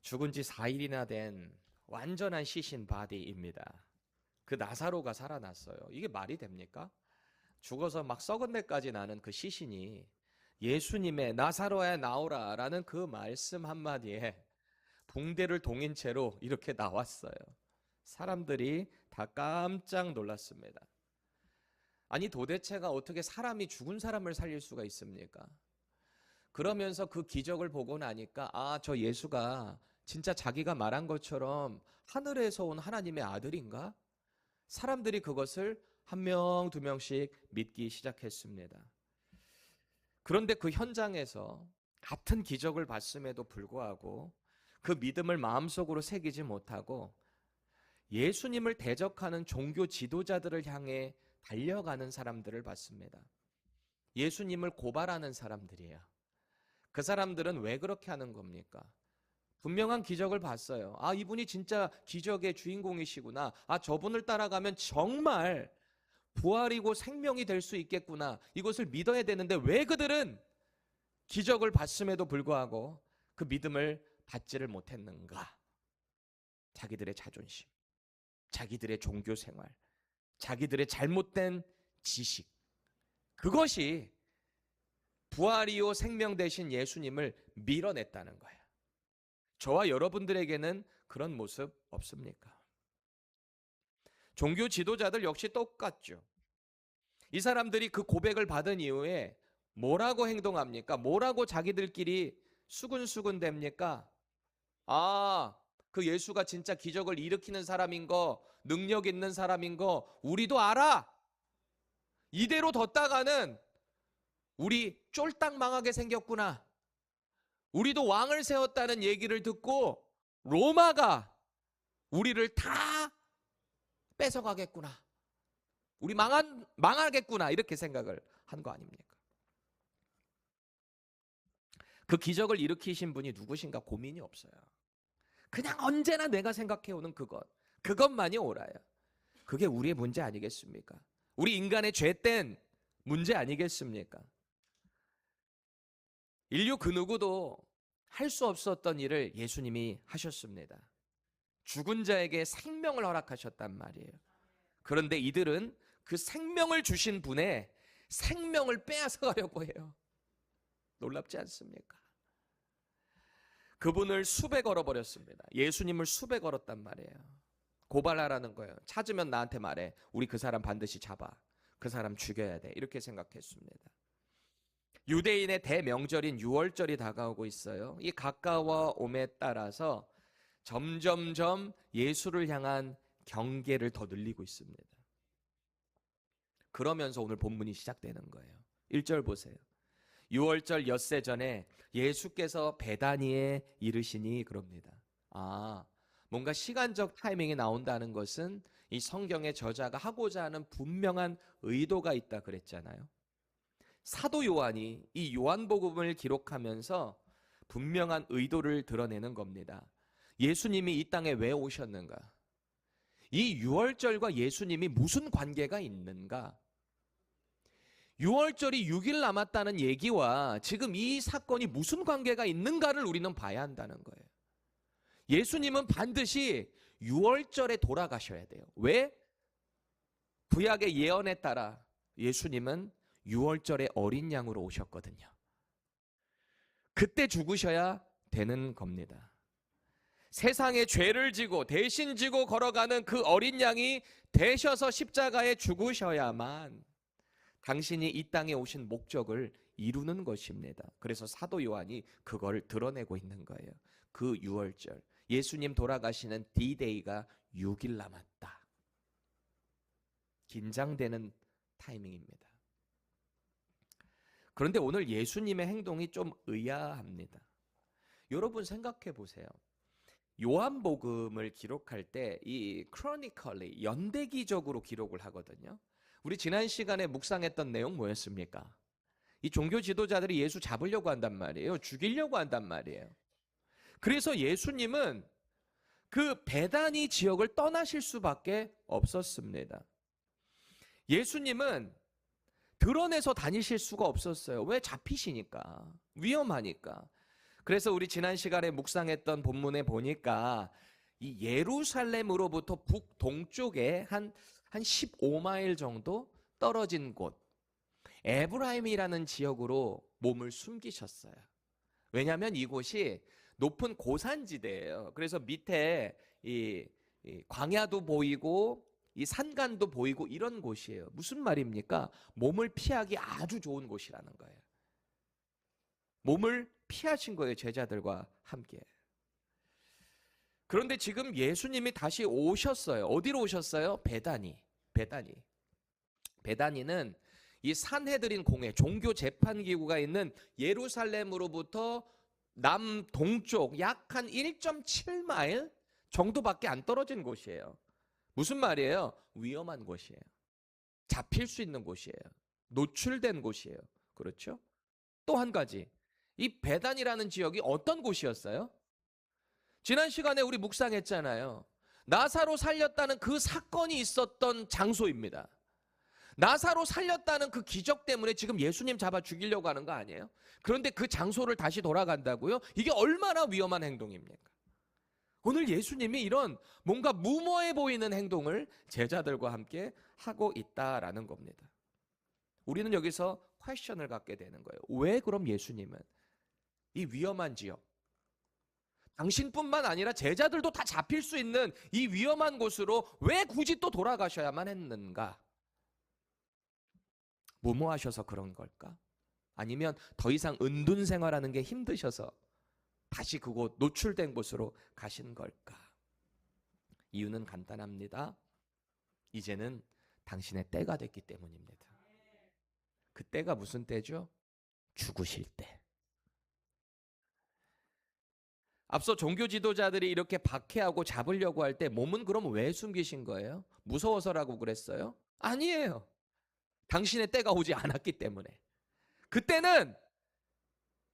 죽은 지 4일이나 된 완전한 시신 바디입니다. 그 나사로가 살아났어요. 이게 말이 됩니까? 죽어서 막 썩은 데까지 나는 그 시신이 예수님의 나사로야 나오라 라는 그 말씀 한마디에 붕대를 동인 채로 이렇게 나왔어요. 사람들이 다 깜짝 놀랐습니다. 아니 도대체가 어떻게 사람이 죽은 사람을 살릴 수가 있습니까? 그러면서 그 기적을 보고 나니까 저 예수가 진짜 자기가 말한 것처럼 하늘에서 온 하나님의 아들인가? 사람들이 그것을 한 명, 두 명씩 믿기 시작했습니다. 그런데 그 현장에서 같은 기적을 봤음에도 불구하고 그 믿음을 마음속으로 새기지 못하고 예수님을 대적하는 종교 지도자들을 향해 달려가는 사람들을 봤습니다. 예수님을 고발하는 사람들이에요. 그 사람들은 왜 그렇게 하는 겁니까? 분명한 기적을 봤어요. 이분이 진짜 기적의 주인공이시구나. 저분을 따라가면 정말 부활이고 생명이 될 수 있겠구나. 이것을 믿어야 되는데 왜 그들은 기적을 봤음에도 불구하고 그 믿음을 받지를 못했는가? 자기들의 자존심, 자기들의 종교 생활, 자기들의 잘못된 지식. 그것이 부활이요 생명 되신 예수님을 밀어냈다는 거예요. 저와 여러분들에게는 그런 모습 없습니까? 종교 지도자들 역시 똑같죠. 이 사람들이 그 고백을 받은 이후에 뭐라고 행동합니까? 뭐라고 자기들끼리 수근수근 됩니까? 그 예수가 진짜 기적을 일으키는 사람인 거, 능력 있는 사람인 거 우리도 알아. 이대로 뒀다가는 우리 쫄딱 망하게 생겼구나. 우리도 왕을 세웠다는 얘기를 듣고 로마가 우리를 다 뺏어가겠구나. 우리 망하겠구나. 이렇게 생각을 한 거 아닙니까? 그 기적을 일으키신 분이 누구신가 고민이 없어요. 그냥 언제나 내가 생각해오는 그것만이 옳아요. 그게 우리의 문제 아니겠습니까? 우리 인간의 죄된 문제 아니겠습니까? 인류 그 누구도 할 수 없었던 일을 예수님이 하셨습니다. 죽은 자에게 생명을 허락하셨단 말이에요. 그런데 이들은 그 생명을 주신 분의 생명을 빼앗아 가려고 해요. 놀랍지 않습니까? 그분을 숲에 걸어버렸습니다. 예수님을 숲에 걸었단 말이에요. 고발하라는 거예요. 찾으면 나한테 말해. 우리 그 사람 반드시 잡아. 그 사람 죽여야 돼. 이렇게 생각했습니다. 유대인의 대명절인 유월절이 다가오고 있어요. 이 가까워옴에 따라서 점점점 예수를 향한 경계를 더 늘리고 있습니다. 그러면서 오늘 본문이 시작되는 거예요. 1절 보세요. 유월절 엿새 전에 예수께서 베다니에 이르시니 그럽니다. 뭔가 시간적 타이밍이 나온다는 것은 이 성경의 저자가 하고자 하는 분명한 의도가 있다 그랬잖아요. 사도 요한이 이 요한복음을 기록하면서 분명한 의도를 드러내는 겁니다. 예수님이 이 땅에 왜 오셨는가? 이 유월절과 예수님이 무슨 관계가 있는가? 유월절이 6일 남았다는 얘기와 지금 이 사건이 무슨 관계가 있는가를 우리는 봐야 한다는 거예요. 예수님은 반드시 유월절에 돌아가셔야 돼요. 왜? 구약의 예언에 따라 예수님은 유월절에 어린 양으로 오셨거든요. 그때 죽으셔야 되는 겁니다. 세상의 죄를 지고 대신 지고 걸어가는 그 어린 양이 되셔서 십자가에 죽으셔야만 당신이 이 땅에 오신 목적을 이루는 것입니다. 그래서 사도 요한이 그걸 드러내고 있는 거예요. 그 유월절, 예수님 돌아가시는 D-Day가 6일 남았다. 긴장되는 타이밍입니다. 그런데 오늘 예수님의 행동이 좀 의아합니다. 여러분 생각해 보세요. 요한복음을 기록할 때 이 크로니컬리 연대기적으로 기록을 하거든요. 우리 지난 시간에 묵상했던 내용 뭐였습니까? 이 종교 지도자들이 예수 잡으려고 한단 말이에요. 죽이려고 한단 말이에요. 그래서 예수님은 그 베다니 지역을 떠나실 수밖에 없었습니다. 예수님은 드러내서 다니실 수가 없었어요. 왜? 잡히시니까. 위험하니까. 그래서 우리 지난 시간에 묵상했던 본문에 보니까 이 예루살렘으로부터 북동쪽에 한 15마일 정도 떨어진 곳, 에브라임이라는 지역으로 몸을 숨기셨어요. 왜냐하면 이곳이 높은 고산지대예요. 그래서 밑에 이 광야도 보이고 이 산간도 보이고 이런 곳이에요. 무슨 말입니까? 몸을 피하기 아주 좋은 곳이라는 거예요. 몸을 피하신 거예요, 제자들과 함께. 그런데 지금 예수님이 다시 오셨어요. 어디로 오셨어요? 베다니. 베다니는 이 산헤드린 공회, 종교 재판 기구가 있는 예루살렘으로부터 남동쪽 약 한 1.7마일 정도밖에 안 떨어진 곳이에요. 무슨 말이에요? 위험한 곳이에요. 잡힐 수 있는 곳이에요. 노출된 곳이에요. 그렇죠? 또 한 가지. 이 베단이라는 지역이 어떤 곳이었어요? 지난 시간에 우리 묵상했잖아요. 나사로 살렸다는 그 사건이 있었던 장소입니다. 나사로 살렸다는 그 기적 때문에 지금 예수님 잡아 죽이려고 하는 거 아니에요? 그런데 그 장소를 다시 돌아간다고요? 이게 얼마나 위험한 행동입니까? 오늘 예수님이 이런 뭔가 무모해 보이는 행동을 제자들과 함께 하고 있다라는 겁니다. 우리는 여기서 퀘스천을 갖게 되는 거예요. 왜 그럼 예수님은 이 위험한 지역, 당신뿐만 아니라 제자들도 다 잡힐 수 있는 이 위험한 곳으로 왜 굳이 또 돌아가셔야만 했는가? 무모하셔서 그런 걸까? 아니면 더 이상 은둔 생활하는 게 힘드셔서 다시 그곳 노출된 곳으로 가신 걸까? 이유는 간단합니다. 이제는 당신의 때가 됐기 때문입니다. 그 때가 무슨 때죠? 죽으실 때. 앞서 종교 지도자들이 이렇게 박해하고 잡으려고 할 때 몸은 그럼 왜 숨기신 거예요? 무서워서라고 그랬어요? 아니에요. 당신의 때가 오지 않았기 때문에. 그때는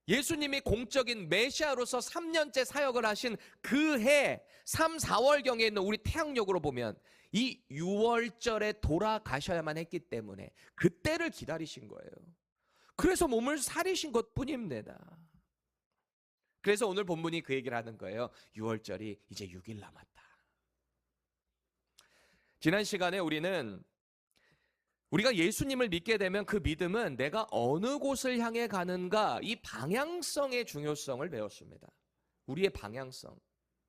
예수님이 공적인 메시아로서 3년째 사역을 하신 그 해 3, 4월경에 있는 우리 태양력으로 보면 이 6월절에 돌아가셔야만 했기 때문에 그때를 기다리신 거예요. 그래서 몸을 사리신 것뿐입니다. 그래서 오늘 본문이 그 얘기를 하는 거예요. 6월절이 이제 6일 남았다. 지난 시간에 우리가 예수님을 믿게 되면 그 믿음은 내가 어느 곳을 향해 가는가, 이 방향성의 중요성을 배웠습니다. 우리의 방향성.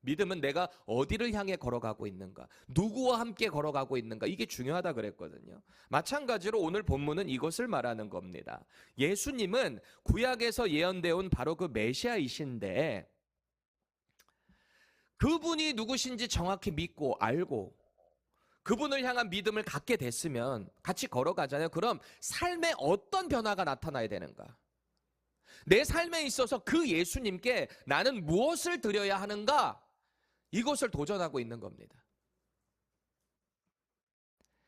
믿음은 내가 어디를 향해 걸어가고 있는가, 누구와 함께 걸어가고 있는가, 이게 중요하다 그랬거든요. 마찬가지로 오늘 본문은 이것을 말하는 겁니다. 예수님은 구약에서 예언되어 온 바로 그 메시아이신데 그분이 누구신지 정확히 믿고 알고 그분을 향한 믿음을 갖게 됐으면 같이 걸어가잖아요. 그럼 삶에 어떤 변화가 나타나야 되는가? 내 삶에 있어서 그 예수님께 나는 무엇을 드려야 하는가? 이것을 도전하고 있는 겁니다.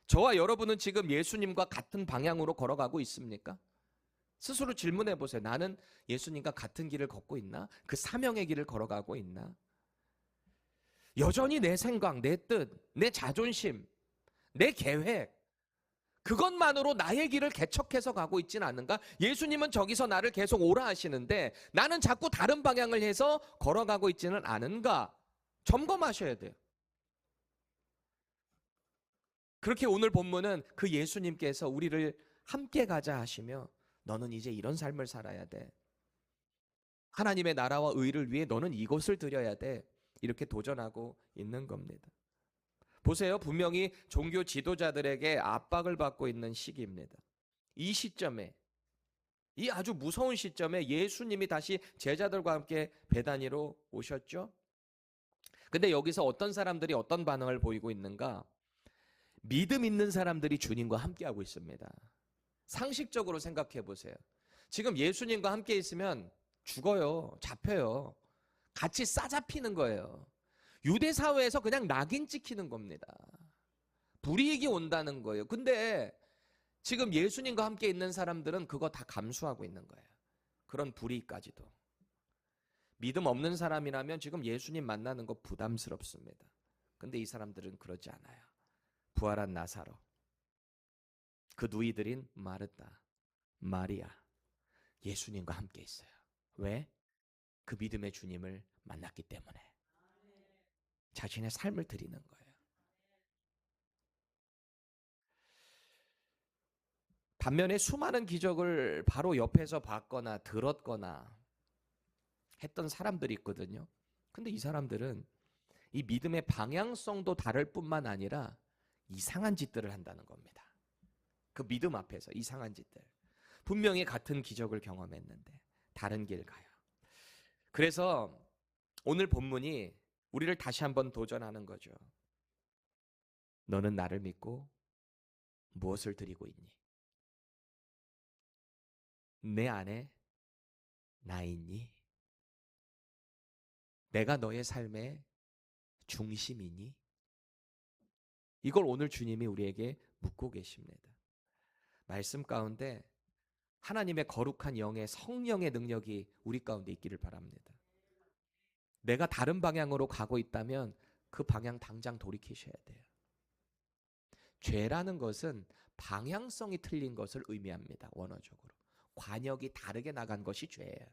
저와 여러분은 지금 예수님과 같은 방향으로 걸어가고 있습니까? 스스로 질문해 보세요. 나는 예수님과 같은 길을 걷고 있나? 그 사명의 길을 걸어가고 있나? 여전히 내 생각, 내 뜻, 내 자존심, 내 계획, 그것만으로 나의 길을 개척해서 가고 있지는 않는가? 예수님은 저기서 나를 계속 오라 하시는데 나는 자꾸 다른 방향을 해서 걸어가고 있지는 않은가? 점검하셔야 돼요. 그렇게 오늘 본문은 그 예수님께서 우리를 함께 가자 하시며 너는 이제 이런 삶을 살아야 돼. 하나님의 나라와 의를 위해 너는 이것을 드려야 돼. 이렇게 도전하고 있는 겁니다. 보세요. 분명히 종교 지도자들에게 압박을 받고 있는 시기입니다. 이 시점에, 이 아주 무서운 시점에 예수님이 다시 제자들과 함께 베다니로 오셨죠. 근데 여기서 어떤 사람들이 어떤 반응을 보이고 있는가? 믿음 있는 사람들이 주님과 함께하고 있습니다. 상식적으로 생각해 보세요. 지금 예수님과 함께 있으면 죽어요. 잡혀요. 같이 싸잡히는 거예요. 유대 사회에서 그냥 낙인 찍히는 겁니다. 불이익이 온다는 거예요. 근데 지금 예수님과 함께 있는 사람들은 그거 다 감수하고 있는 거예요. 그런 불이익까지도. 믿음 없는 사람이라면 지금 예수님 만나는 거 부담스럽습니다. 근데 이 사람들은 그러지 않아요. 부활한 나사로, 그 누이들인 마르다, 마리아, 예수님과 함께 있어요. 왜? 그 믿음의 주님을 만났기 때문에 자신의 삶을 드리는 거예요. 반면에 수많은 기적을 바로 옆에서 봤거나 들었거나 했던 사람들이 있거든요. 근데 이 사람들은 이 믿음의 방향성도 다를 뿐만 아니라 이상한 짓들을 한다는 겁니다. 그 믿음 앞에서 이상한 짓들. 분명히 같은 기적을 경험했는데 다른 길 가요. 그래서 오늘 본문이 우리를 다시 한번 도전하는 거죠. 너는 나를 믿고 무엇을 드리고 있니? 내 안에 나 있니? 내가 너의 삶의 중심이니? 이걸 오늘 주님이 우리에게 묻고 계십니다. 말씀 가운데 하나님의 거룩한 영의 성령의 능력이 우리 가운데 있기를 바랍니다. 내가 다른 방향으로 가고 있다면 그 방향 당장 돌이키셔야 돼요. 죄라는 것은 방향성이 틀린 것을 의미합니다. 원어적으로. 관역이 다르게 나간 것이 죄예요.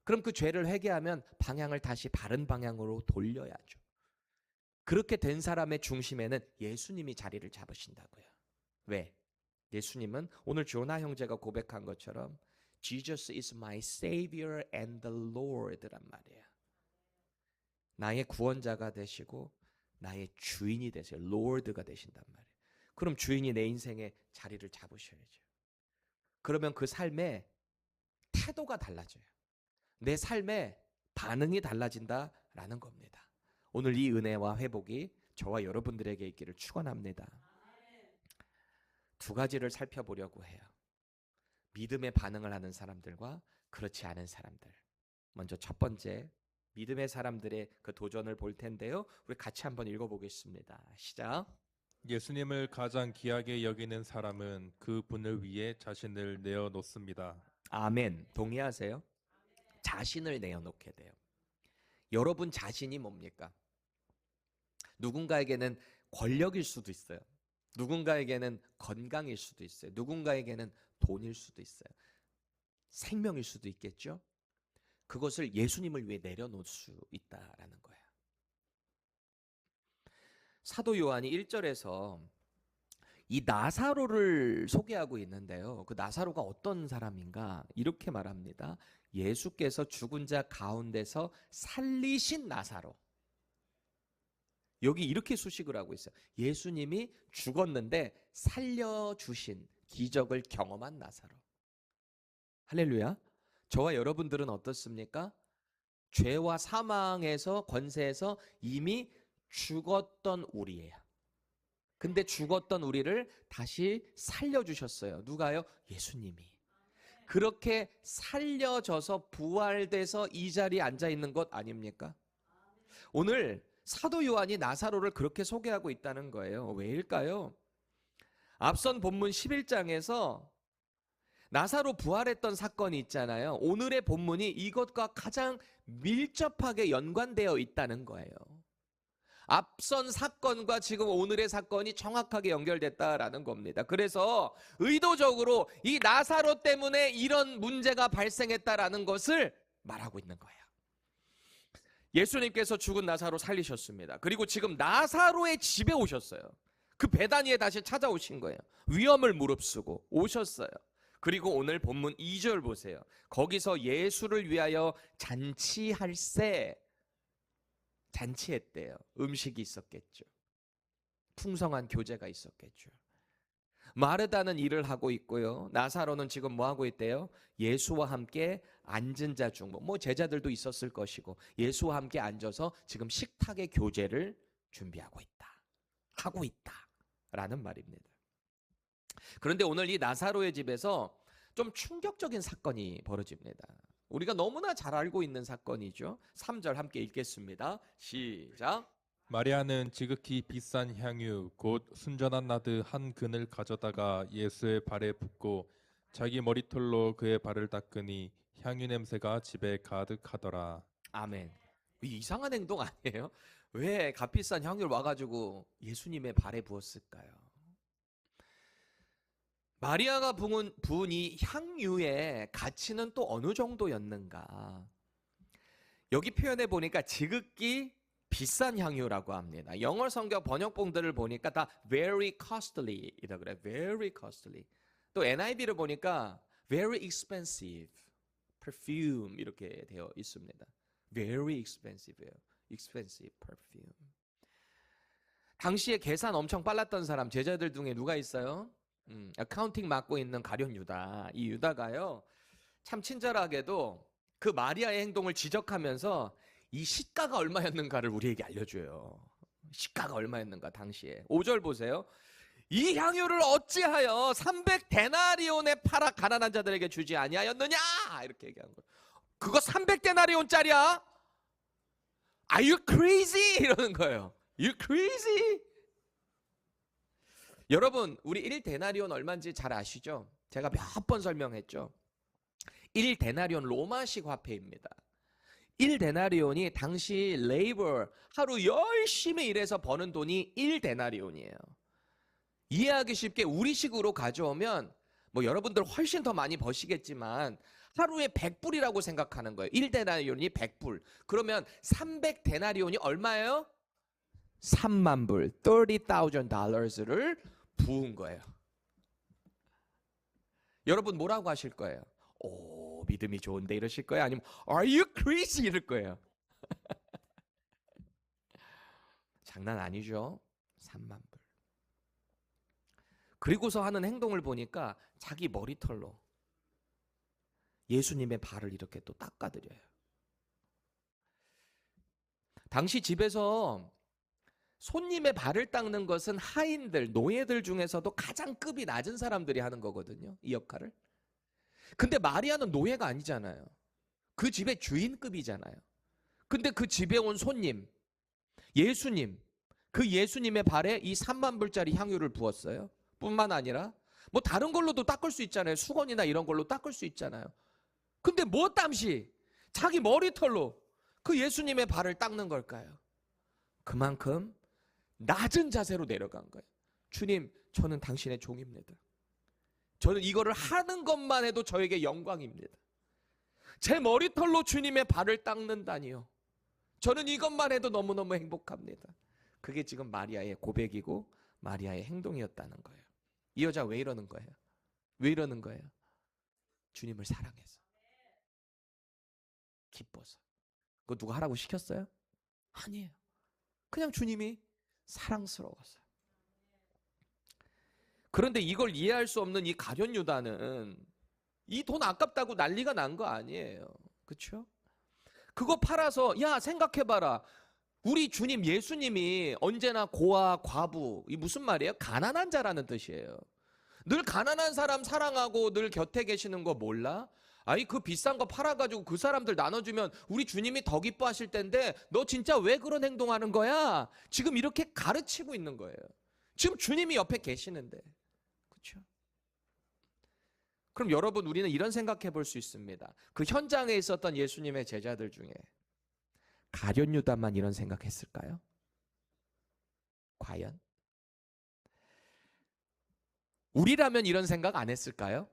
그럼 그 죄를 회개하면 방향을 다시 바른 방향으로 돌려야죠. 그렇게 된 사람의 중심에는 예수님이 자리를 잡으신다고요. 왜? 예수님은 오늘 조나 형제가 고백한 것처럼 Jesus is my Savior and the Lord란 말이에요. 나의 구원자가 되시고 나의 주인이 되세요. Lord가 되신단 말이에요. 그럼 주인이 내 인생에 자리를 잡으셔야죠. 그러면 그 삶의 태도가 달라져요. 내 삶의 반응이 달라진다라는 겁니다. 오늘 이 은혜와 회복이 저와 여러분들에게 있기를 축원합니다. 두 가지를 살펴보려고 해요. 믿음의 반응을 하는 사람들과 그렇지 않은 사람들. 먼저 첫 번째, 믿음의 사람들의 그 도전을 볼 텐데요. 우리 같이 한번 읽어보겠습니다. 시작. 예수님을 가장 귀하게 여기는 사람은 그 분을 위해 자신을 내어놓습니다. 아멘. 동의하세요? 자신을 내어놓게 돼요. 여러분 자신이 뭡니까? 누군가에게는 권력일 수도 있어요. 누군가에게는 건강일 수도 있어요. 누군가에게는 돈일 수도 있어요. 생명일 수도 있겠죠? 그것을 예수님을 위해 내려놓을 수 있다라는 거예요. 사도 요한이 1절에서 이 나사로를 소개하고 있는데요. 그 나사로가 어떤 사람인가? 이렇게 말합니다. 예수께서 죽은 자 가운데서 살리신 나사로. 여기 이렇게 수식을 하고 있어요. 예수님이 죽었는데 살려주신 기적을 경험한 나사로. 할렐루야. 저와 여러분들은 어떻습니까? 죄와 사망에서 권세에서 이미 죽었던 우리예요. 근데 죽었던 우리를 다시 살려주셨어요. 누가요? 예수님이. 그렇게 살려져서 부활돼서 이 자리에 앉아있는 것 아닙니까? 오늘 사도 요한이 나사로를 그렇게 소개하고 있다는 거예요. 왜일까요? 앞선 본문 11장에서 나사로 부활했던 사건이 있잖아요. 오늘의 본문이 이것과 가장 밀접하게 연관되어 있다는 거예요. 앞선 사건과 지금 오늘의 사건이 정확하게 연결됐다라는 겁니다. 그래서 의도적으로 이 나사로 때문에 이런 문제가 발생했다라는 것을 말하고 있는 거예요. 예수님께서 죽은 나사로 살리셨습니다. 그리고 지금 나사로의 집에 오셨어요. 그 베다니에 다시 찾아오신 거예요. 위험을 무릅쓰고 오셨어요. 그리고 오늘 본문 2절 보세요. 거기서 예수를 위하여 잔치할세. 잔치했대요. 음식이 있었겠죠. 풍성한 교제가 있었겠죠. 마르다는 일을 하고 있고요. 나사로는 지금 뭐 하고 있대요? 예수와 함께 앉은 자 중 뭐 제자들도 있었을 것이고 예수와 함께 앉아서 지금 식탁의 교제를 준비하고 있다. 하고 있다라는 말입니다. 그런데 오늘 이 나사로의 집에서 좀 충격적인 사건이 벌어집니다. 우리가 너무나 잘 알고 있는 사건이죠. 3절 함께 읽겠습니다. 시작. 마리아는 지극히 비싼 향유 곧 순전한 나드 한 근을 가져다가 예수의 발에 붓고 자기 머리털로 그의 발을 닦으니 향유 냄새가 집에 가득하더라. 아멘. 이상한 행동 아니에요? 왜 값비싼 향유를 와가지고 예수님의 발에 부었을까요? 마리아가 부은 이 향유의 가치는 또 어느 정도였는가? 여기 표현해 보니까 지극히 비싼 향유라고 합니다. 영어 성경 번역본들을 보니까 다 very costly 이라 그래. very costly. 또 NIV를 보니까 very expensive perfume 이렇게 되어 있습니다. very expensive예요. expensive perfume. 당시에 계산 엄청 빨랐던 사람 제자들 중에 누가 있어요? 어카운팅 맡고 있는 가룟 유다. 이 유다가요. 참 친절하게도 그 마리아의 행동을 지적하면서 이 시가가 얼마였는가를 우리에게 알려줘요. 시가가 얼마였는가 당시에. 5절 보세요. 이 향유를 어찌하여 300데나리온에 팔아 가난한 자들에게 주지 아니하였느냐 이렇게 얘기한 거예요. 그거 300데나리온짜리야? Are you crazy? 이러는 거예요. You crazy? 여러분 우리 1데나리온 얼마인지 잘 아시죠? 제가 몇 번 설명했죠. 1데나리온 로마식 화폐입니다. 1데나리온이 당시 레이버 하루 열심히 일해서 버는 돈이 1데나리온이에요. 이해하기 쉽게 우리식으로 가져오면 뭐 여러분들 훨씬 더 많이 버시겠지만 하루에 100불이라고 생각하는 거예요. 1데나리온이 100불. 그러면 300데나리온이 얼마예요? 3만 불, $30,000를 부은 거예요. 여러분 뭐라고 하실 거예요? 오, 믿음이 좋은데 이러실 거예요? 아니면 Are you crazy? 이럴 거예요. 장난 아니죠? 3만 불. 그리고서 하는 행동을 보니까 자기 머리털로 예수님의 발을 이렇게 또 닦아드려요. 당시 집에서 손님의 발을 닦는 것은 하인들, 노예들 중에서도 가장 급이 낮은 사람들이 하는 거거든요. 이 역할을. 근데 마리아는 노예가 아니잖아요. 그 집의 주인급이잖아요. 근데 그 집에 온 손님, 예수님, 그 예수님의 발에 이 3만 불짜리 향유를 부었어요. 뿐만 아니라 뭐 다른 걸로도 닦을 수 있잖아요. 수건이나 이런 걸로 닦을 수 있잖아요. 근데 뭐 땀시 자기 머리털로 그 예수님의 발을 닦는 걸까요? 그만큼 낮은 자세로 내려간 거예요. 주님, 저는 당신의 종입니다. 저는 이거를 하는 것만 해도 저에게 영광입니다. 제 머리털로 주님의 발을 닦는다니요. 저는 이것만 해도 너무너무 행복합니다. 그게 지금 마리아의 고백이고 마리아의 행동이었다는 거예요. 이 여자 왜 이러는 거예요? 왜 이러는 거예요? 주님을 사랑해서, 기뻐서. 그거 누가 하라고 시켰어요? 아니에요. 그냥 주님이 사랑스러워서. 그런데 이걸 이해할 수 없는 이 가룟 유다는 이 돈 아깝다고 난리가 난 거 아니에요. 그렇죠? 그거 팔아서 야 생각해봐라. 우리 주님 예수님이 언제나 고아 과부, 이 무슨 말이에요? 가난한 자라는 뜻이에요. 늘 가난한 사람 사랑하고 늘 곁에 계시는 거 몰라? 아니 그 비싼 거 팔아가지고 그 사람들 나눠주면 우리 주님이 더 기뻐하실 텐데 너 진짜 왜 그런 행동하는 거야? 지금 이렇게 가르치고 있는 거예요. 지금 주님이 옆에 계시는데. 그렇죠? 그럼 여러분 우리는 이런 생각해 볼 수 있습니다. 그 현장에 있었던 예수님의 제자들 중에 가룟 유다만 이런 생각했을까요? 과연? 우리라면 이런 생각 안 했을까요?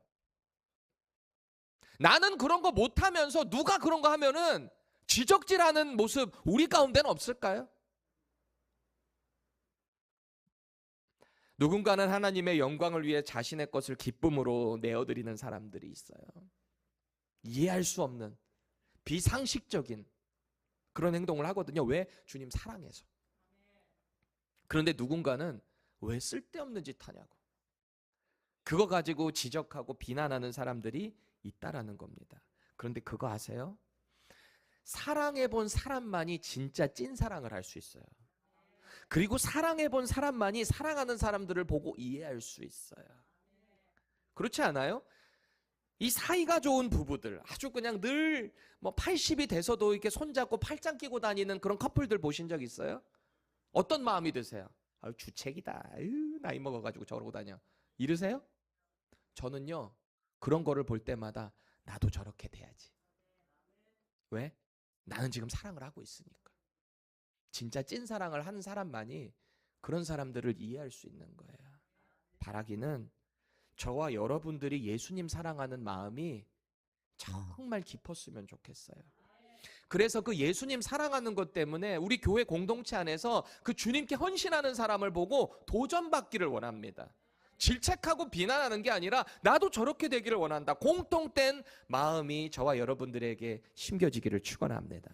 나는 그런 거 못하면서 누가 그런 거 하면은 지적질하는 모습 우리 가운데는 없을까요? 누군가는 하나님의 영광을 위해 자신의 것을 기쁨으로 내어드리는 사람들이 있어요. 이해할 수 없는 비상식적인 그런 행동을 하거든요. 왜? 주님 사랑해서. 그런데 누군가는 왜 쓸데없는 짓 하냐고. 그거 가지고 지적하고 비난하는 사람들이 있다라는 겁니다. 그런데 그거 아세요? 사랑해본 사람만이 진짜 찐 사랑을 할 수 있어요. 그리고 사랑해본 사람만이 사랑하는 사람들을 보고 이해할 수 있어요. 그렇지 않아요? 이 사이가 좋은 부부들, 아주 그냥 늘 뭐 80이 돼서도 이렇게 손잡고 팔짱 끼고 다니는 그런 커플들 보신 적 있어요? 어떤 마음이 드세요? 아유, 주책이다. 아유, 나이 먹어가지고 저러고 다녀. 이러세요? 저는요, 그런 거를 볼 때마다 나도 저렇게 돼야지. 왜? 나는 지금 사랑을 하고 있으니까. 진짜 찐 사랑을 하는 사람만이 그런 사람들을 이해할 수 있는 거예요. 바라기는 저와 여러분들이 예수님 사랑하는 마음이 정말 깊었으면 좋겠어요. 그래서 그 예수님 사랑하는 것 때문에 우리 교회 공동체 안에서 그 주님께 헌신하는 사람을 보고 도전받기를 원합니다. 질책하고 비난하는 게 아니라 나도 저렇게 되기를 원한다. 공통된 마음이 저와 여러분들에게 심겨지기를 축원합니다.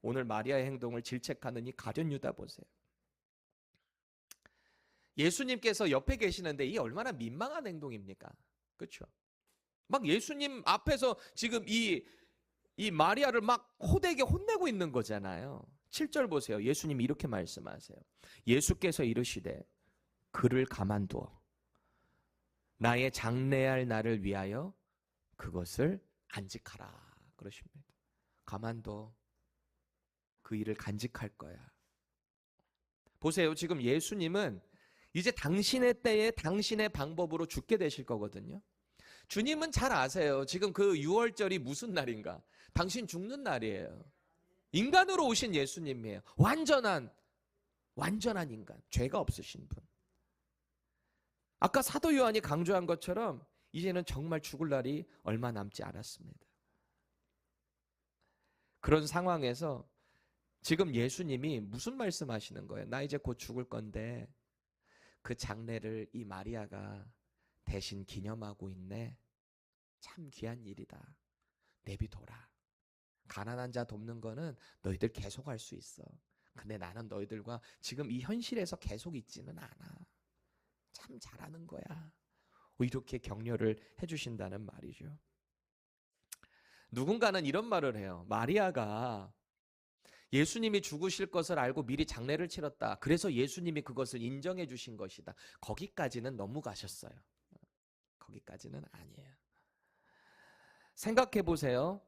오늘 마리아의 행동을 질책하는 이 가룟 유다 보세요. 예수님께서 옆에 계시는데 이 얼마나 민망한 행동입니까? 그렇죠? 막 예수님 앞에서 지금 이 마리아를 막 호되게 혼내고 있는 거잖아요. 7절 보세요. 예수님이 이렇게 말씀하세요. 예수께서 이르시되 그를 가만두어 나의 장래할 날을 위하여 그것을 간직하라 그러십니다. 가만둬. 그 일을 간직할 거야. 보세요. 지금 예수님은 이제 당신의 때에 당신의 방법으로 죽게 되실 거거든요. 주님은 잘 아세요. 지금 그 6월절이 무슨 날인가? 당신 죽는 날이에요. 인간으로 오신 예수님이에요. 완전한 인간. 죄가 없으신 분. 아까 사도 요한이 강조한 것처럼 이제는 정말 죽을 날이 얼마 남지 않았습니다. 그런 상황에서 지금 예수님이 무슨 말씀하시는 거예요? 나 이제 곧 죽을 건데 그 장례를 이 마리아가 대신 기념하고 있네. 참 귀한 일이다. 내비둬라. 가난한 자 돕는 거는 너희들 계속 할 수 있어. 근데 나는 너희들과 지금 이 현실에서 계속 있지는 않아. 참 잘하는 거야. 이렇게 격려를 해주신다는 말이죠. 누군가는 이런 말을 해요. 마리아가 예수님이 죽으실 것을 알고 미리 장례를 치렀다. 그래서 예수님이 그것을 인정해 주신 것이다. 거기까지는 너무 가셨어요. 거기까지는 아니에요. 생각해 보세요.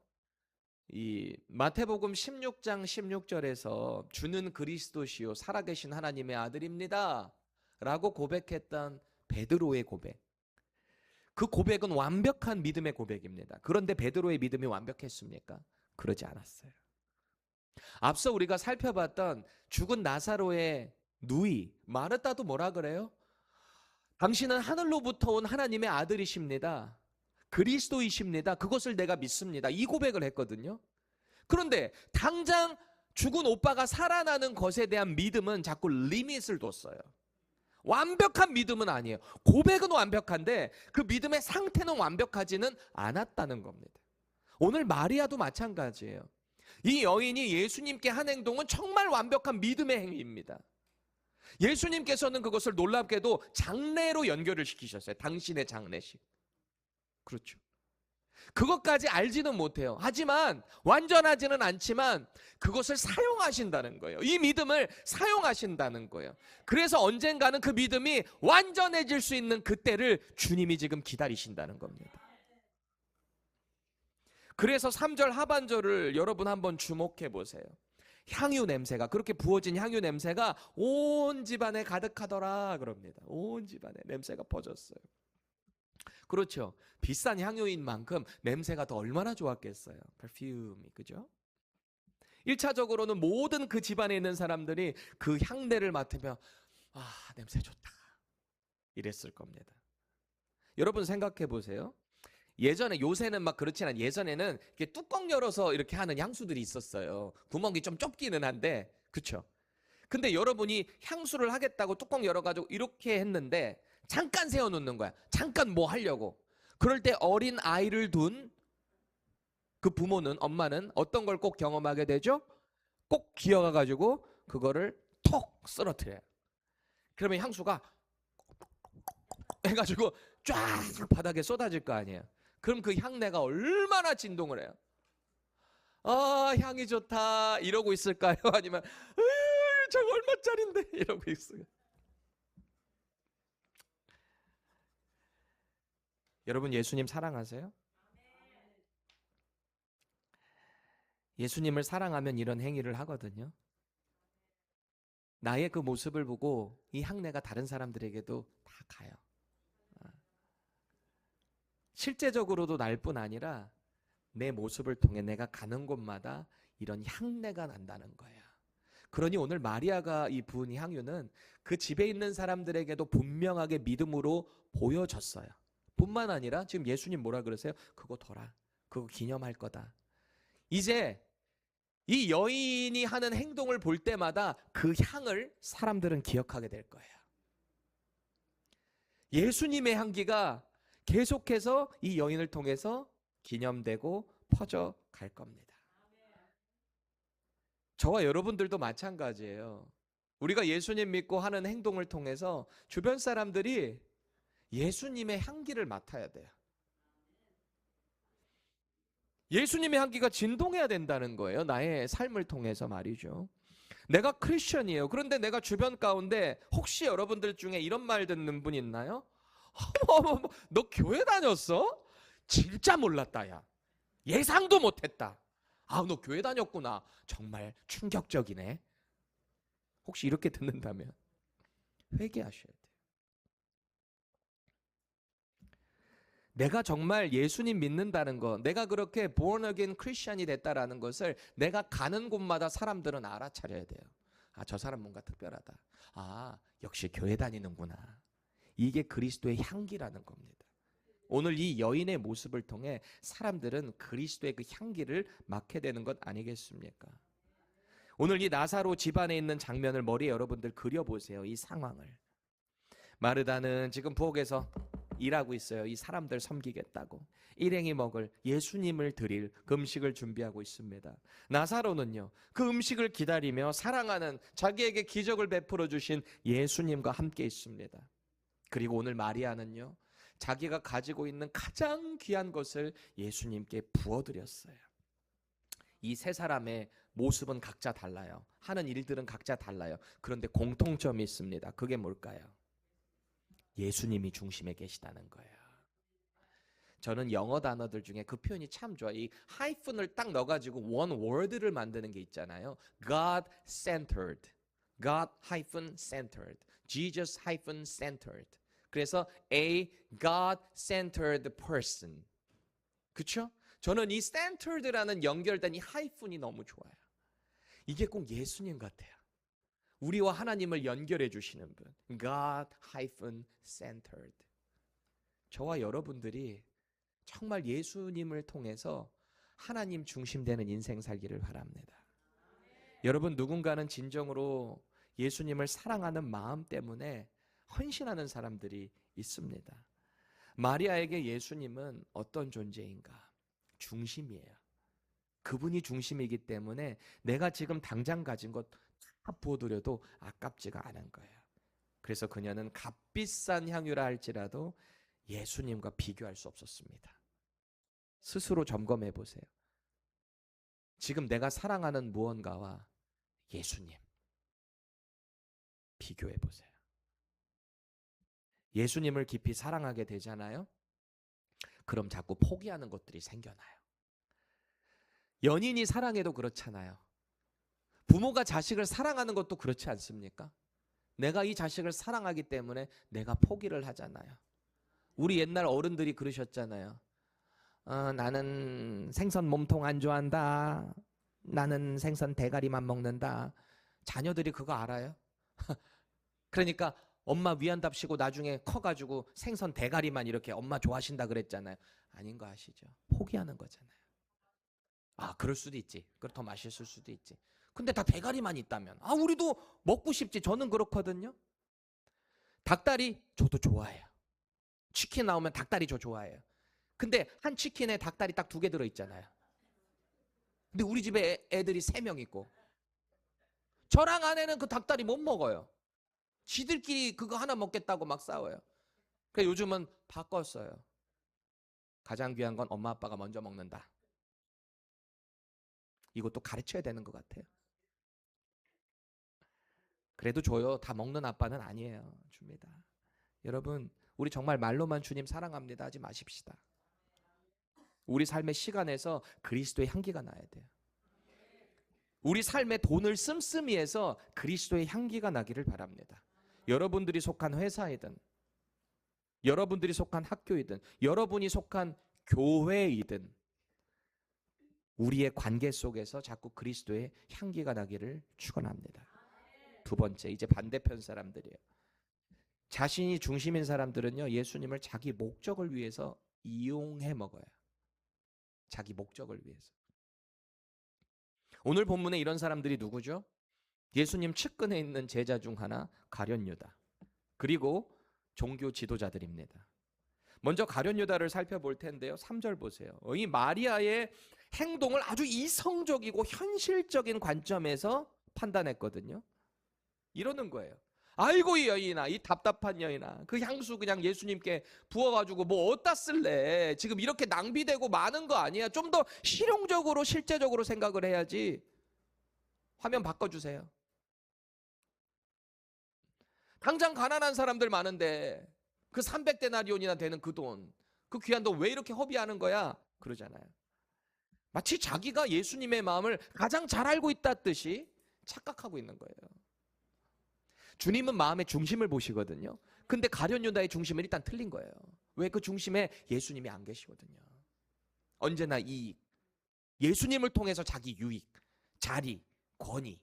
이 마태복음 16장 16절에서 주는 그리스도시요 살아계신 하나님의 아들입니다 라고 고백했던 베드로의 고백. 그 고백은 완벽한 믿음의 고백입니다. 그런데 베드로의 믿음이 완벽했습니까? 그러지 않았어요. 앞서 우리가 살펴봤던 죽은 나사로의 누이 마르다도 뭐라 그래요? 당신은 하늘로부터 온 하나님의 아들이십니다. 그리스도이십니다. 그것을 내가 믿습니다. 이 고백을 했거든요. 그런데 당장 죽은 오빠가 살아나는 것에 대한 믿음은 자꾸 리밋을 뒀어요. 완벽한 믿음은 아니에요. 고백은 완벽한데 그 믿음의 상태는 완벽하지는 않았다는 겁니다. 오늘 마리아도 마찬가지예요. 이 여인이 예수님께 한 행동은 정말 완벽한 믿음의 행위입니다. 예수님께서는 그것을 놀랍게도 장례로 연결을 시키셨어요. 당신의 장례식. 그렇죠. 그것까지 알지는 못해요. 하지만 완전하지는 않지만 그것을 사용하신다는 거예요. 이 믿음을 사용하신다는 거예요. 그래서 언젠가는 그 믿음이 완전해질 수 있는 그때를 주님이 지금 기다리신다는 겁니다. 그래서 3절 하반절을 여러분 한번 주목해 보세요. 향유 냄새가, 그렇게 부어진 향유 냄새가 온 집안에 가득하더라 그럽니다. 온 집안에 냄새가 퍼졌어요. 그렇죠. 비싼 향유인 만큼 냄새가 더 얼마나 좋았겠어요. 퍼퓸이, 그죠? 1차적으로는 모든 그 집안에 있는 사람들이 그 향내를 맡으며 냄새 좋다 이랬을 겁니다. 여러분 생각해 보세요. 예전에, 요새는 막 그렇진 않아요. 예전에는 이렇게 뚜껑 열어서 이렇게 하는 향수들이 있었어요. 구멍이 좀 좁기는 한데, 그렇죠? 근데 여러분이 향수를 하겠다고 뚜껑 열어가지고 이렇게 했는데 잠깐 세워놓는 거야. 잠깐 뭐 하려고. 그럴 때 어린 아이를 둔 그 부모는, 엄마는 어떤 걸 꼭 경험하게 되죠? 꼭 기어가가지고 그거를 톡 쓰러뜨려요. 그러면 향수가 해가지고 쫙 바닥에 쏟아질 거 아니에요. 그럼 그 향내가 얼마나 진동을 해요. 향이 좋다 이러고 있을까요? 아니면 저거 얼마짜린데 이러고 있어요. 여러분 예수님 사랑하세요? 예수님을 사랑하면 이런 행위를 하거든요. 나의 그 모습을 보고 이 향내가 다른 사람들에게도 다 가요. 실제적으로도 날 뿐 아니라 내 모습을 통해 내가 가는 곳마다 이런 향내가 난다는 거야. 그러니 오늘 마리아가 이 부은 향유는 그 집에 있는 사람들에게도 분명하게 믿음으로 보여졌어요. 뿐만 아니라 지금 예수님 뭐라 그러세요? 그거 둬라. 그거 기념할 거다. 이제 이 여인이 하는 행동을 볼 때마다 그 향을 사람들은 기억하게 될 거예요. 예수님의 향기가 계속해서 이 여인을 통해서 기념되고 퍼져 갈 겁니다. 저와 여러분들도 마찬가지예요. 우리가 예수님 믿고 하는 행동을 통해서 주변 사람들이 예수님의 향기를 맡아야 돼요. 예수님의 향기가 진동해야 된다는 거예요. 나의 삶을 통해서 말이죠. 내가 크리스천이에요. 그런데 내가 주변 가운데 혹시 여러분들 중에 이런 말 듣는 분 있나요? 너 교회 다녔어? 진짜 몰랐다 야. 예상도 못했다. 아, 너 교회 다녔구나. 정말 충격적이네. 혹시 이렇게 듣는다면 회개하셔야 돼요. 내가 정말 예수님 믿는다는 거, 내가 그렇게 born again 크리스천이 됐다라는 것을 내가 가는 곳마다 사람들은 알아차려야 돼요. 아, 저 사람 뭔가 특별하다. 아, 역시 교회 다니는구나. 이게 그리스도의 향기라는 겁니다. 오늘 이 여인의 모습을 통해 사람들은 그리스도의 그 향기를 맡게 되는 것 아니겠습니까? 오늘 이 나사로 집안에 있는 장면을 머리에 여러분들 그려보세요. 이 상황을. 마르다는 지금 부엌에서 일하고 있어요. 이 사람들 섬기겠다고. 일행이 먹을 예수님을 드릴 그 음식을 준비하고 있습니다. 나사로는요, 그 음식을 기다리며 사랑하는 자기에게 기적을 베풀어 주신 예수님과 함께 있습니다. 그리고 오늘 마리아는요, 자기가 가지고 있는 가장 귀한 것을 예수님께 부어드렸어요. 이 세 사람의 모습은 각자 달라요. 하는 일들은 각자 달라요. 그런데 공통점이 있습니다. 그게 뭘까요? 예수님이 중심에 계시다는 거예요. 저는 영어 단어들 중에 그 표현이 참 좋아요. 이 하이픈을 딱 넣어가지고 one word를 만드는 게 있잖아요. God centered, God centered, Jesus centered. 그래서 a God centered person. 그렇죠? 저는 이 centered라는 연결된 이 하이픈이 너무 좋아요. 이게 꼭 예수님 같아요. 우리와 하나님을 연결해 주시는 분. God centered. 저와 여러분들이 정말 예수님을 통해서 하나님 중심되는 인생 살기를 바랍니다. 여러분, 누군가는 진정으로 예수님을 사랑하는 마음 때문에 헌신하는 사람들이 있습니다. 마리아에게 예수님은 어떤 존재인가? 중심이에요. 그분이 중심이기 때문에 내가 지금 당장 가진 것 다 부어드려도 아깝지가 않은 거예요. 그래서 그녀는 값비싼 향유라 할지라도 예수님과 비교할 수 없었습니다. 스스로 점검해 보세요. 지금 내가 사랑하는 무언가와 예수님 비교해 보세요. 예수님을 깊이 사랑하게 되잖아요. 그럼 자꾸 포기하는 것들이 생겨나요. 연인이 사랑해도 그렇잖아요. 부모가 자식을 사랑하는 것도 그렇지 않습니까? 내가 이 자식을 사랑하기 때문에 내가 포기를 하잖아요. 우리 옛날 어른들이 그러셨잖아요. 나는 생선 몸통 안 좋아한다. 나는 생선 대가리만 먹는다. 자녀들이 그거 알아요? 그러니까 엄마 위안답시고 나중에 커가지고 생선 대가리만 이렇게 엄마 좋아하신다 그랬잖아요. 아닌 거 아시죠? 포기하는 거잖아요. 아, 그럴 수도 있지. 그걸 더 맛있을 수도 있지. 근데 다 대가리만 있다면 우리도 먹고 싶지. 저는 그렇거든요. 닭다리 저도 좋아해요. 치킨 나오면 닭다리 저 좋아해요. 근데 한 치킨에 닭다리 딱 2개 들어있잖아요. 근데 우리 집에 애들이 3명 있고 저랑 아내는 그 닭다리 못 먹어요. 지들끼리 그거 하나 먹겠다고 막 싸워요. 그래서 요즘은 바꿨어요. 가장 귀한 건 엄마 아빠가 먼저 먹는다. 이것도 가르쳐야 되는 것 같아요. 그래도 줘요. 다 먹는 아빠는 아니에요. 줍니다. 여러분, 우리 정말 말로만 주님 사랑합니다 하지 마십시다. 우리 삶의 시간에서 그리스도의 향기가 나야 돼요. 우리 삶의 돈을 씀씀이 해서 그리스도의 향기가 나기를 바랍니다. 여러분들이 속한 회사이든, 여러분들이 속한 학교이든, 여러분이 속한 교회이든 우리의 관계 속에서 자꾸 그리스도의 향기가 나기를 축원합니다. 2번째, 이제 반대편 사람들이에요. 자신이 중심인 사람들은요, 예수님을 자기 목적을 위해서 이용해 먹어요. 자기 목적을 위해서. 오늘 본문에 이런 사람들이 누구죠? 예수님 측근에 있는 제자 중 하나 가룟 유다, 그리고 종교 지도자들입니다. 먼저 가룟 유다를 살펴볼 텐데요. 3절 보세요. 이 마리아의 행동을 아주 이성적이고 현실적인 관점에서 판단했거든요. 이러는 거예요. 아이고 이 여인아, 이 답답한 여인아, 그 향수 그냥 예수님께 부어가지고 뭐 어디다 쓸래? 지금 이렇게 낭비되고 많은 거 아니야? 좀 더 실용적으로 실제적으로 생각을 해야지. 화면 바꿔주세요. 당장 가난한 사람들 많은데 그 300데나리온이나 되는 그 돈, 그 귀한 돈 왜 이렇게 허비하는 거야? 그러잖아요. 마치 자기가 예수님의 마음을 가장 잘 알고 있다듯이 착각하고 있는 거예요. 주님은 마음의 중심을 보시거든요. 근데 가룟 유다의 중심은 일단 틀린 거예요. 왜? 그 중심에 예수님이 안 계시거든요. 언제나 이익, 예수님을 통해서 자기 유익, 자리, 권위,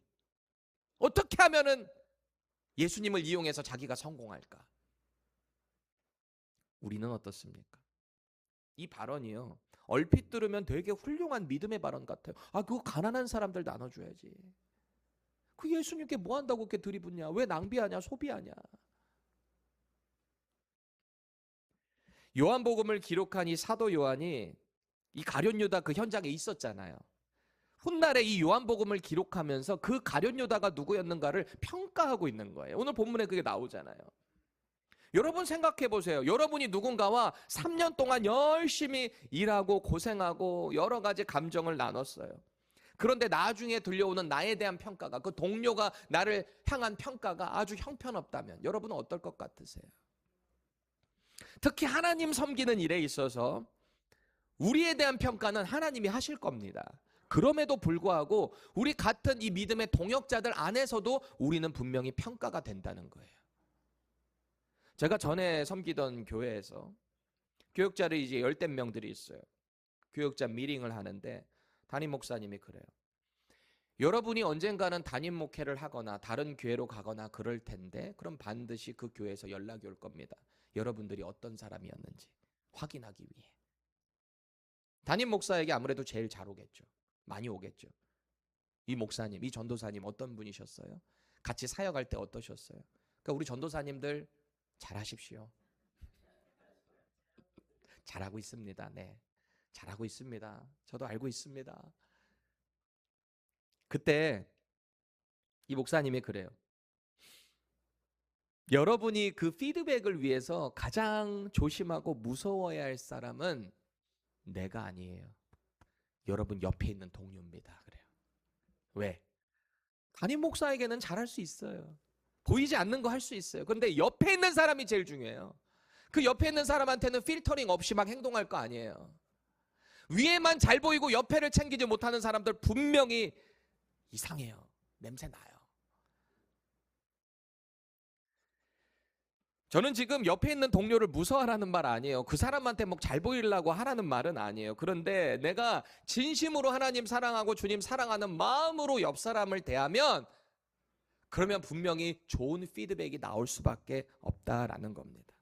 어떻게 하면은 예수님을 이용해서 자기가 성공할까? 우리는 어떻습니까? 이 발언이요, 얼핏 들으면 되게 훌륭한 믿음의 발언 같아요. 아, 그거 가난한 사람들 나눠줘야지. 그 예수님께 뭐 한다고 그렇게 들이붓냐? 왜 낭비하냐? 소비하냐? 요한복음을 기록한 이 사도 요한이 이 가룟 유다 그 현장에 있었잖아요. 훗날에 이 요한복음을 기록하면서 그 가룟 유다가 누구였는가를 평가하고 있는 거예요. 오늘 본문에 그게 나오잖아요. 여러분 생각해 보세요. 여러분이 누군가와 3년 동안 열심히 일하고 고생하고 여러 가지 감정을 나눴어요. 그런데 나중에 들려오는 나에 대한 평가가, 그 동료가 나를 향한 평가가 아주 형편없다면 여러분은 어떨 것 같으세요? 특히 하나님 섬기는 일에 있어서 우리에 대한 평가는 하나님이 하실 겁니다. 그럼에도 불구하고 우리 같은 이 믿음의 동역자들 안에서도 우리는 분명히 평가가 된다는 거예요. 제가 전에 섬기던 교회에서 교역자를 이제 열댓 명들이 있어요. 교역자 미팅을 하는데 담임 목사님이 그래요. 여러분이 언젠가는 담임 목회를 하거나 다른 교회로 가거나 그럴 텐데 그럼 반드시 그 교회에서 연락이 올 겁니다. 여러분들이 어떤 사람이었는지 확인하기 위해. 담임 목사에게 아무래도 제일 잘 오겠죠. 많이 오겠죠. 이 목사님, 이 전도사님 어떤 분이셨어요? 같이 사역할 때 어떠셨어요? 그러니까 우리 전도사님들 잘하십시오. 잘하고 있습니다. 네, 잘하고 있습니다. 저도 알고 있습니다. 그때 이 목사님이 그래요. 여러분이 그 피드백을 위해서 가장 조심하고 무서워야 할 사람은 내가 아니에요. 여러분 옆에 있는 동료입니다. 그래요. 왜? 담임 목사에게는 잘할 수 있어요. 보이지 않는 거 할 수 있어요. 그런데 옆에 있는 사람이 제일 중요해요. 그 옆에 있는 사람한테는 필터링 없이 막 행동할 거 아니에요. 위에만 잘 보이고 옆에를 챙기지 못하는 사람들 분명히 이상해요. 냄새 나요. 저는 지금 옆에 있는 동료를 무서워하라는 말 아니에요. 그 사람한테 뭐 잘 보이려고 하라는 말은 아니에요. 그런데 내가 진심으로 하나님 사랑하고 주님 사랑하는 마음으로 옆 사람을 대하면 그러면 분명히 좋은 피드백이 나올 수밖에 없다라는 겁니다.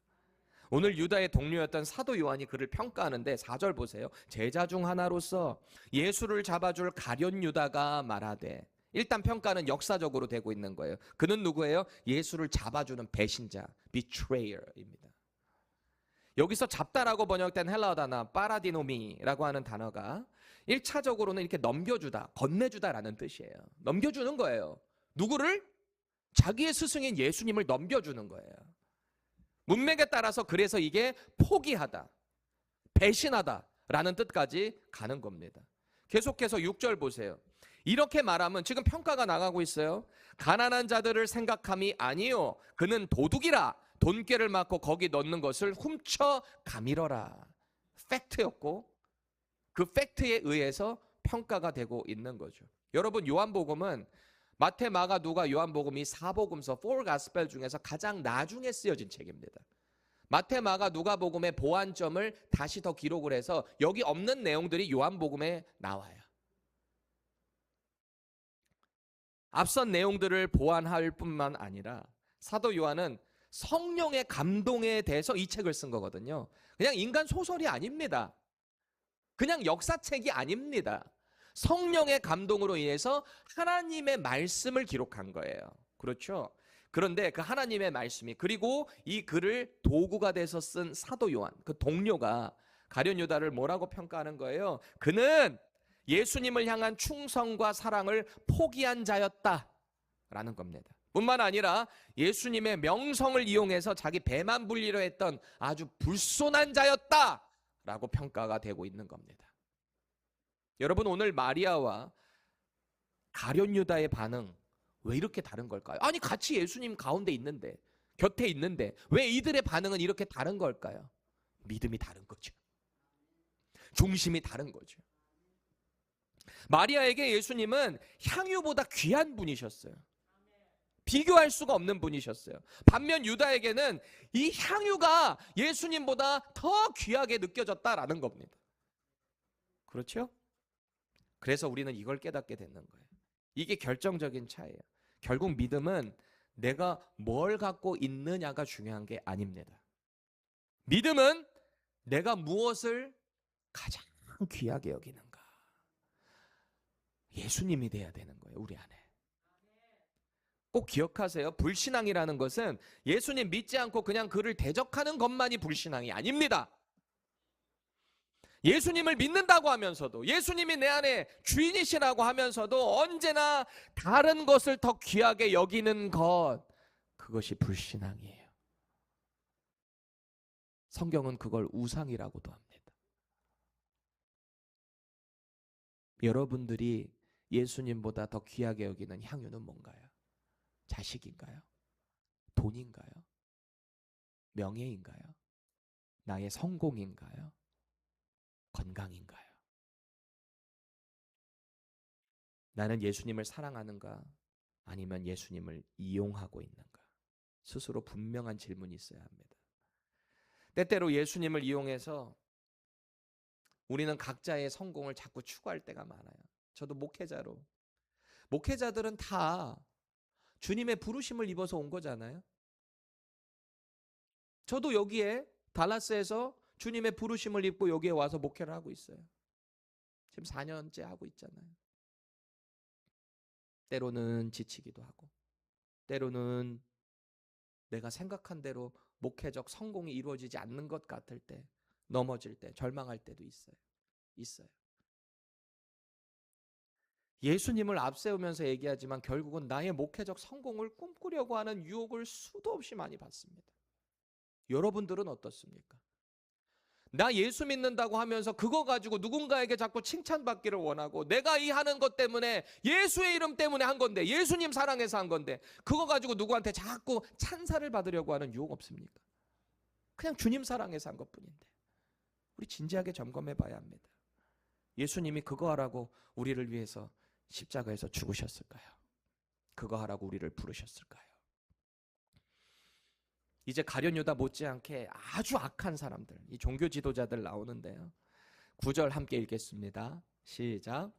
오늘 유다의 동료였던 사도 요한이 그를 평가하는데 4절 보세요. 제자 중 하나로서 예수를 잡아줄 가룟 유다가 말하되, 일단 평가는 역사적으로 되고 있는 거예요. 그는 누구예요? 예수를 잡아주는 배신자, betrayer입니다. 여기서 잡다라고 번역된 헬라어 단어 파라디노미라고 하는 단어가 1차적으로는 이렇게 넘겨주다, 건네주다라는 뜻이에요. 넘겨주는 거예요. 누구를? 자기의 스승인 예수님을 넘겨주는 거예요. 문맥에 따라서 그래서 이게 포기하다, 배신하다라는 뜻까지 가는 겁니다. 계속해서 6절 보세요. 이렇게 말하면 지금 평가가 나가고 있어요. 가난한 자들을 생각함이 아니요 그는 도둑이라 돈꾀를 맞고 거기 넣는 것을 훔쳐 가밀어라. 팩트였고 그 팩트에 의해서 평가가 되고 있는 거죠. 여러분 요한복음은 마태, 마가, 누가, 요한복음이 4복음서 4가스펠 중에서 가장 나중에 쓰여진 책입니다. 마태, 마가, 누가복음의 보완점을 다시 더 기록을 해서 여기 없는 내용들이 요한복음에 나와요. 앞선 내용들을 보완할 뿐만 아니라 사도 요한은 성령의 감동에 대해서 이 책을 쓴 거거든요. 그냥 인간 소설이 아닙니다. 그냥 역사책이 아닙니다. 성령의 감동으로 인해서 하나님의 말씀을 기록한 거예요. 그렇죠? 그런데 그 하나님의 말씀이, 그리고 이 글을 도구가 돼서 쓴 사도 요한, 그 동료가 가룟 유다를 뭐라고 평가하는 거예요? 그는 예수님을 향한 충성과 사랑을 포기한 자였다라는 겁니다. 뿐만 아니라 예수님의 명성을 이용해서 자기 배만 불리려 했던 아주 불손한 자였다라고 평가가 되고 있는 겁니다. 여러분, 오늘 마리아와 가룟 유다의 반응 왜 이렇게 다른 걸까요? 아니, 같이 예수님 가운데 있는데, 곁에 있는데 왜 이들의 반응은 이렇게 다른 걸까요? 믿음이 다른 거죠. 중심이 다른 거죠. 마리아에게 예수님은 향유보다 귀한 분이셨어요. 비교할 수가 없는 분이셨어요. 반면 유다에게는 이 향유가 예수님보다 더 귀하게 느껴졌다라는 겁니다. 그렇죠? 그래서 우리는 이걸 깨닫게 되는 거예요. 이게 결정적인 차이예요. 결국 믿음은 내가 뭘 갖고 있느냐가 중요한 게 아닙니다. 믿음은 내가 무엇을 가장 귀하게 여기는가. 예수님이 돼야 되는 거예요, 우리 안에. 꼭 기억하세요. 불신앙이라는 것은 예수님 믿지 않고 그냥 그를 대적하는 것만이 불신앙이 아닙니다. 예수님을 믿는다고 하면서도, 예수님이 내 안에 주인이시라고 하면서도 언제나 다른 것을 더 귀하게 여기는 것, 그것이 불신앙이에요. 성경은 그걸 우상이라고도 합니다. 여러분들이 예수님보다 더 귀하게 여기는 향유는 뭔가요? 자식인가요? 돈인가요? 명예인가요? 나의 성공인가요? 건강인가요? 나는 예수님을 사랑하는가? 아니면 예수님을 이용하고 있는가? 스스로 분명한 질문이 있어야 합니다. 때때로 예수님을 이용해서 우리는 각자의 성공을 자꾸 추구할 때가 많아요. 저도 목회자들은 다 주님의 부르심을 입어서 온 거잖아요. 저도 여기에 달라스에서 주님의 부르심을 입고 여기에 와서 목회를 하고 있어요. 지금 4년째 하고 있잖아요. 때로는 지치기도 하고, 때로는 내가 생각한 대로 목회적 성공이 이루어지지 않는 것 같을 때, 넘어질 때, 절망할 때도 있어요. 예수님을 앞세우면서 얘기하지만 결국은 나의 목회적 성공을 꿈꾸려고 하는 유혹을 수도 없이 많이 받습니다. 여러분들은 어떻습니까? 나 예수 믿는다고 하면서 그거 가지고 누군가에게 자꾸 칭찬받기를 원하고, 내가 이 하는 것 때문에 예수의 이름 때문에 한 건데, 예수님 사랑해서 한 건데, 그거 가지고 누구한테 자꾸 찬사를 받으려고 하는 유혹 없습니까? 그냥 주님 사랑해서 한 것뿐인데. 우리 진지하게 점검해 봐야 합니다. 예수님이 그거 하라고 우리를 위해서 십자가에서 죽으셨을까요? 그거 하라고 우리를 부르셨을까요? 이제 가룟 유다 못지않게 아주 악한 사람들, 이 종교 지도자들 나오는데요. 9절 함께 읽겠습니다. 시작.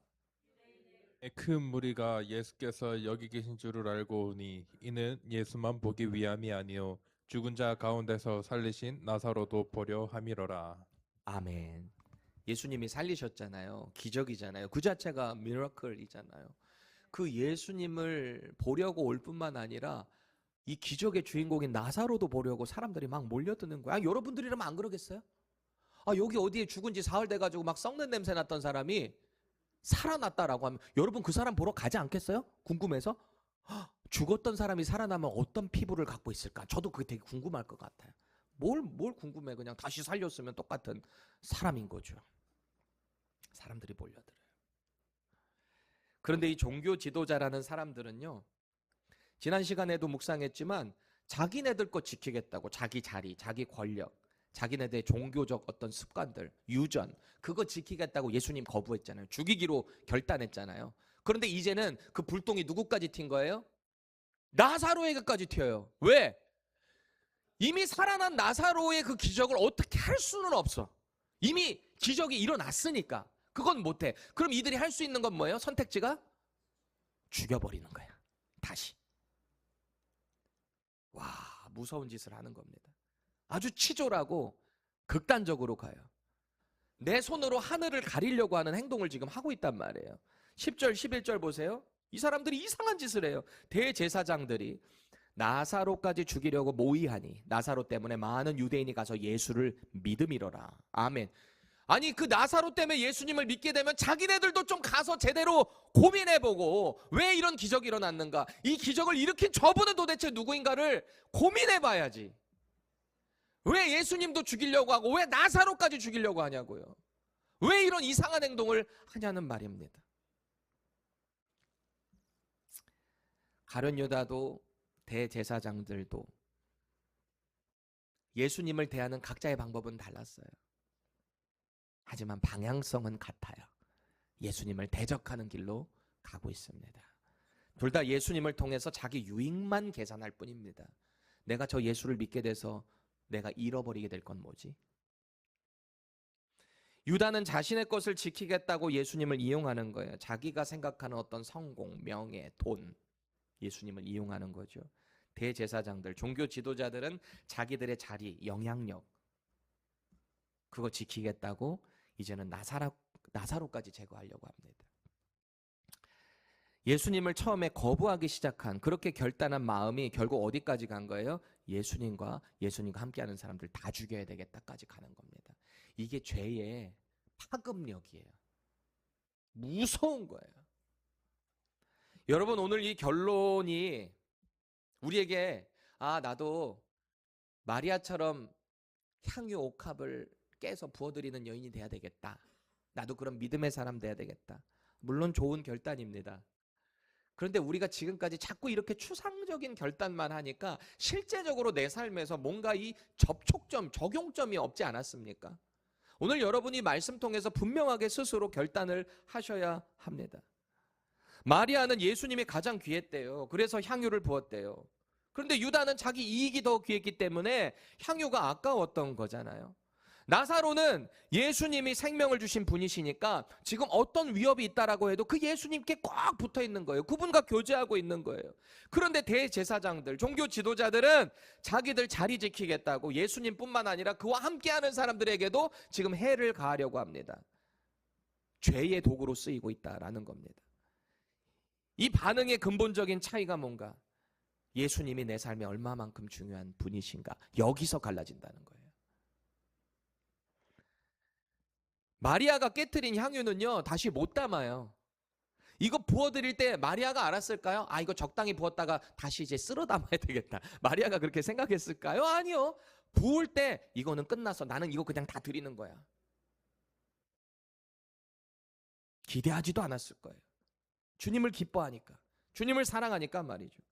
큰 무리가 예수께서 여기 계신 줄을 알고 오니 이는 예수만 보기 위함이 아니요 죽은 자 가운데서 살리신 나사로도 보려 함이로라. 아멘. 예수님이 살리셨잖아요. 기적이잖아요. 그 자체가 미러클이잖아요. 그 예수님을 보려고 올 뿐만 아니라 이 기적의 주인공인 나사로도 보려고 사람들이 막 몰려드는 거야. 여러분들이라면 안 그러겠어요? 여기 어디에 죽은 지 사흘 돼가지고 막 썩는 냄새 났던 사람이 살아났다라고 하면 여러분 그 사람 보러 가지 않겠어요? 궁금해서? 죽었던 사람이 살아나면 어떤 피부를 갖고 있을까? 저도 그게 되게 궁금할 것 같아요. 뭘 궁금해. 그냥 다시 살렸으면 똑같은 사람인 거죠. 사람들이 몰려들어요. 그런데 이 종교 지도자라는 사람들은요, 지난 시간에도 묵상했지만 자기네들 것 지키겠다고 자기 자리, 자기 권력, 자기네들의 종교적 어떤 습관들, 유전, 그거 지키겠다고 예수님 거부했잖아요. 죽이기로 결단했잖아요. 그런데 이제는 그 불똥이 누구까지 튄 거예요? 나사로에게까지 튀어요. 왜? 이미 살아난 나사로의 그 기적을 어떻게 할 수는 없어. 이미 기적이 일어났으니까 그건 못해. 그럼 이들이 할 수 있는 건 뭐예요? 선택지가 죽여버리는 거야. 다시. 와, 무서운 짓을 하는 겁니다. 아주 치졸하고 극단적으로 가요. 내 손으로 하늘을 가리려고 하는 행동을 지금 하고 있단 말이에요. 10절 11절 보세요. 이 사람들이 이상한 짓을 해요. 대제사장들이 나사로까지 죽이려고 모의하니 나사로 때문에 많은 유대인이 가서 예수를 믿음이로라. 아멘. 아니 그 나사로 때문에 예수님을 믿게 되면 자기네들도 좀 가서 제대로 고민해보고 왜 이런 기적이 일어났는가, 이 기적을 일으킨 저분은 도대체 누구인가를 고민해봐야지. 왜 예수님도 죽이려고 하고 왜 나사로까지 죽이려고 하냐고요. 왜 이런 이상한 행동을 하냐는 말입니다. 가룟 유다도 대제사장들도 예수님을 대하는 각자의 방법은 달랐어요. 하지만 방향성은 같아요. 예수님을 대적하는 길로 가고 있습니다. 둘 다 예수님을 통해서 자기 유익만 계산할 뿐입니다. 내가 저 예수를 믿게 돼서 내가 잃어버리게 될 건 뭐지? 유다는 자신의 것을 지키겠다고 예수님을 이용하는 거예요. 자기가 생각하는 어떤 성공, 명예, 돈, 예수님을 이용하는 거죠. 대제사장들, 종교 지도자들은 자기들의 자리, 영향력, 그거 지키겠다고 이제는 나사로까지 제거하려고 합니다. 예수님을 처음에 거부하기 시작한 그렇게 결단한 마음이 결국 어디까지 간 거예요? 예수님과 함께하는 사람들 다 죽여야 되겠다까지 가는 겁니다. 이게 죄의 파급력이에요. 무서운 거예요. 여러분, 오늘 이 결론이 우리에게 나도 마리아처럼 향유 옥합을 깨서 부어드리는 여인이 돼야 되겠다. 나도 그런 믿음의 사람 돼야 되겠다. 물론 좋은 결단입니다. 그런데 우리가 지금까지 자꾸 이렇게 추상적인 결단만 하니까 실제적으로 내 삶에서 뭔가 이 접촉점, 적용점이 없지 않았습니까? 오늘 여러분이 말씀 통해서 분명하게 스스로 결단을 하셔야 합니다. 마리아는 예수님이 가장 귀했대요. 그래서 향유를 부었대요. 그런데 유다는 자기 이익이 더 귀했기 때문에 향유가 아까웠던 거잖아요. 나사로는 예수님이 생명을 주신 분이시니까 지금 어떤 위협이 있다라고 해도 그 예수님께 꽉 붙어 있는 거예요. 그분과 교제하고 있는 거예요. 그런데 대제사장들, 종교 지도자들은 자기들 자리 지키겠다고 예수님뿐만 아니라 그와 함께하는 사람들에게도 지금 해를 가하려고 합니다. 죄의 도구로 쓰이고 있다라는 겁니다. 이 반응의 근본적인 차이가 뭔가? 예수님이 내 삶에 얼마만큼 중요한 분이신가? 여기서 갈라진다는 거예요. 마리아가 깨트린 향유는요, 다시 못 담아요. 이거 부어드릴 때 마리아가 알았을까요? 이거 적당히 부었다가 다시 이제 쓸어 담아야 되겠다. 마리아가 그렇게 생각했을까요? 아니요. 부을 때 이거는 끝났어. 나는 이거 그냥 다 드리는 거야. 기대하지도 않았을 거예요. 주님을 기뻐하니까, 주님을 사랑하니까 말이죠.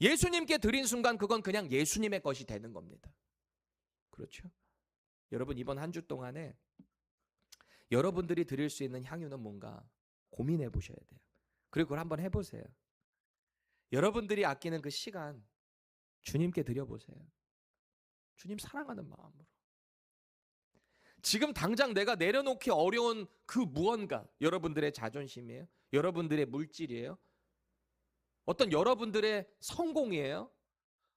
예수님께 드린 순간 그건 그냥 예수님의 것이 되는 겁니다. 그렇죠? 여러분, 이번 한 주 동안에 여러분들이 드릴 수 있는 향유는 뭔가 고민해 보셔야 돼요. 그리고 그걸 한번 해보세요. 여러분들이 아끼는 그 시간 주님께 드려보세요. 주님 사랑하는 마음으로. 지금 당장 내가 내려놓기 어려운 그 무언가, 여러분들의 자존심이에요? 여러분들의 물질이에요? 어떤 여러분들의 성공이에요?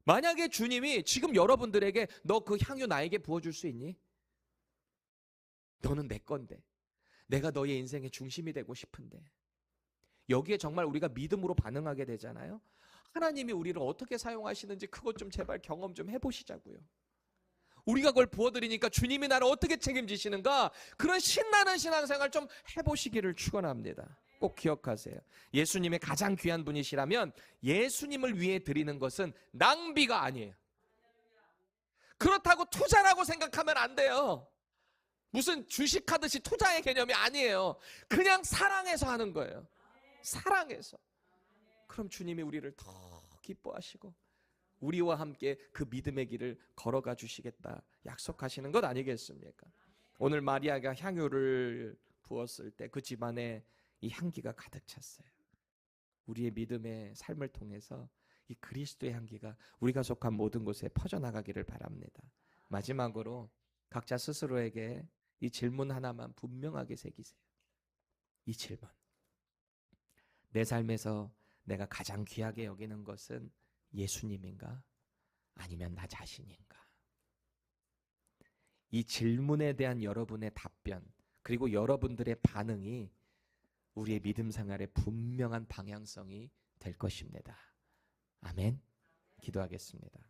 만약에 주님이 지금 여러분들에게 너 그 향유 나에게 부어줄 수 있니? 너는 내 건데, 내가 너의 인생의 중심이 되고 싶은데, 여기에 정말 우리가 믿음으로 반응하게 되잖아요. 하나님이 우리를 어떻게 사용하시는지 그것 좀 제발 경험 좀 해보시자고요. 우리가 그걸 부어드리니까 주님이 나를 어떻게 책임지시는가, 그런 신나는 신앙생활 좀 해보시기를 축원합니다. 꼭 기억하세요. 예수님의 가장 귀한 분이시라면 예수님을 위해 드리는 것은 낭비가 아니에요. 그렇다고 투자라고 생각하면 안 돼요. 무슨 주식하듯이 투자의 개념이 아니에요. 그냥 사랑해서 하는 거예요. 사랑해서. 그럼 주님이 우리를 더 기뻐하시고 우리와 함께 그 믿음의 길을 걸어가 주시겠다 약속하시는 것 아니겠습니까? 오늘 마리아가 향유를 부었을 때 그 집안에 이 향기가 가득 찼어요. 우리의 믿음의 삶을 통해서 이 그리스도의 향기가 우리가 속한 모든 곳에 퍼져나가기를 바랍니다. 마지막으로 각자 스스로에게 이 질문 하나만 분명하게 새기세요. 이 질문. 내 삶에서 내가 가장 귀하게 여기는 것은 예수님인가? 아니면 나 자신인가? 이 질문에 대한 여러분의 답변, 그리고 여러분들의 반응이 우리의 믿음 생활의 분명한 방향성이 될 것입니다. 아멘. 기도하겠습니다.